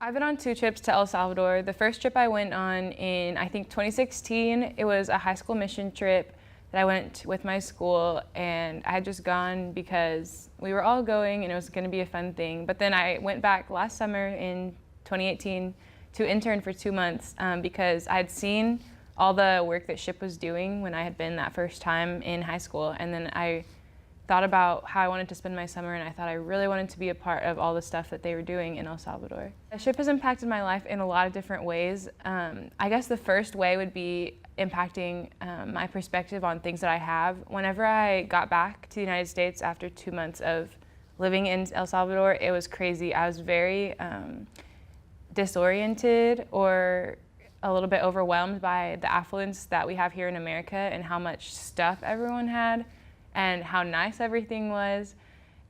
I've been on 2 trips to El Salvador. The first trip I went on in, I think, 2016. It was a high school mission trip that I went with my school, and I had just gone because we were all going and it was going to be a fun thing. But then I went back last summer in 2018 to intern for 2 months because I had seen all the work that SHIP was doing when I had been that first time in high school. And then I thought about how I wanted to spend my summer, and I thought I really wanted to be a part of all the stuff that they were doing in El Salvador. SHIP has impacted my life in a lot of different ways. I guess the first way would be impacting my perspective on things that I have. Whenever I got back to the United States after 2 months of living in El Salvador, it was crazy. I was very disoriented or a little bit overwhelmed by the affluence that we have here in America and how much stuff everyone had and how nice everything was.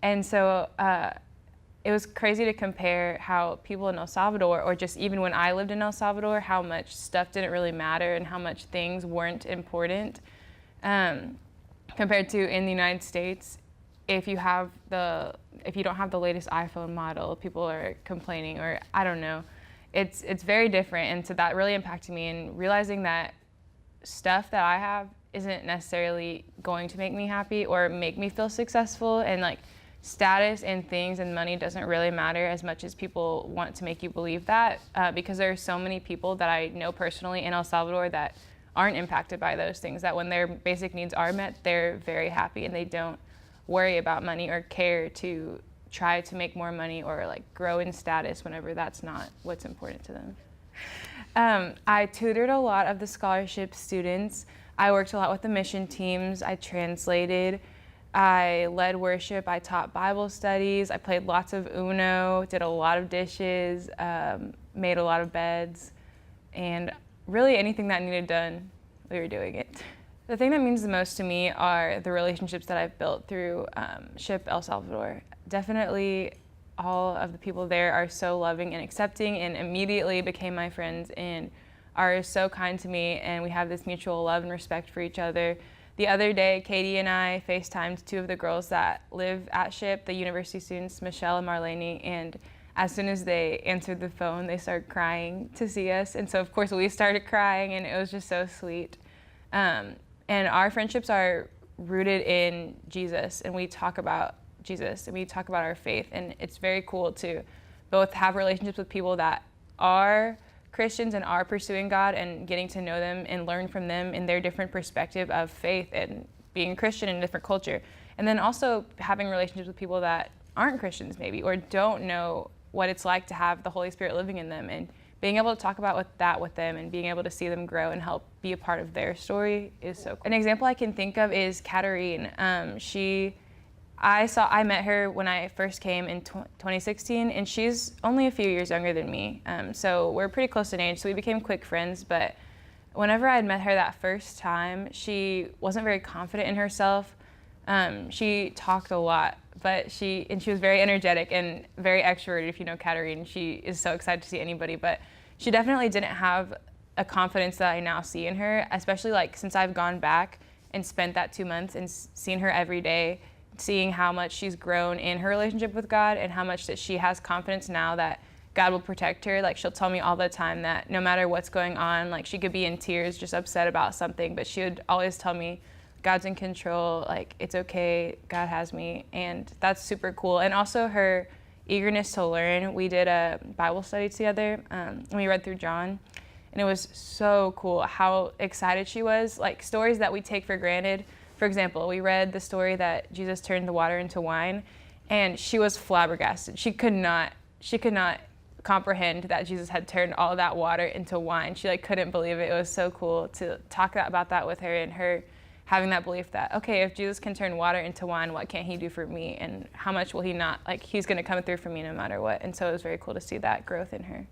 And so it was crazy to compare how people in El Salvador, or just even when I lived in El Salvador, how much stuff didn't really matter and how much things weren't important compared to in the United States. If you don't have the latest iPhone model, people are complaining, or I don't know. It's very different, and so that really impacted me, and realizing that stuff that I have isn't necessarily going to make me happy or make me feel successful, and like status and things and money doesn't really matter as much as people want to make you believe that, because there are so many people that I know personally in El Salvador that aren't impacted by those things, that when their basic needs are met, they're very happy and they don't worry about money or care to try to make more money or like grow in status whenever that's not what's important to them. I tutored a lot of the scholarship students. I worked a lot with the mission teams. I translated. I led worship. I taught Bible studies. I played lots of Uno, did a lot of dishes, made a lot of beds, and really anything that needed done, we were doing it. The thing that means the most to me are the relationships that I've built through SHIP El Salvador. Definitely all of the people there are so loving and accepting and immediately became my friends and are so kind to me, and we have this mutual love and respect for each other. The other day, Katie and I FaceTimed 2 of the girls that live at SHIP, the university students, Michelle and Marlene, and as soon as they answered the phone, they started crying to see us. And so of course we started crying, and it was just so sweet. And our friendships are rooted in Jesus, and we talk about Jesus and we talk about our faith, and it's very cool to both have relationships with people that are Christians and are pursuing God and getting to know them and learn from them in their different perspective of faith and being Christian in a different culture. And then also having relationships with people that aren't Christians maybe, or don't know what it's like to have the Holy Spirit living in them, and being able to talk about that with them and being able to see them grow and help be a part of their story is so cool. An example I can think of is Katarine. I met her when I first came in 2016, and she's only a few years younger than me. So we're pretty close in age, so we became quick friends. But whenever I had met her that first time, she wasn't very confident in herself. She talked a lot, but she was very energetic and very extroverted. If you know Katarine, she is so excited to see anybody, but she definitely didn't have a confidence that I now see in her, especially like since I've gone back and spent that 2 months and seen her every day, seeing how much she's grown in her relationship with God and how much that she has confidence now that God will protect her. Like, she'll tell me all the time that no matter what's going on, like she could be in tears, just upset about something, but she would always tell me, God's in control, like it's okay, God has me, and that's super cool. And also her eagerness to learn. We did a Bible study together, and we read through John, and it was so cool how excited she was. Like stories that we take for granted. For example, we read the story that Jesus turned the water into wine, and she was flabbergasted. She could not comprehend that Jesus had turned all that water into wine. She like couldn't believe it. It was so cool to talk about that with her, and her having that belief that, okay, if Jesus can turn water into wine, what can't he do for me? And how much will he not, like he's gonna come through for me no matter what. And so it was very cool to see that growth in her.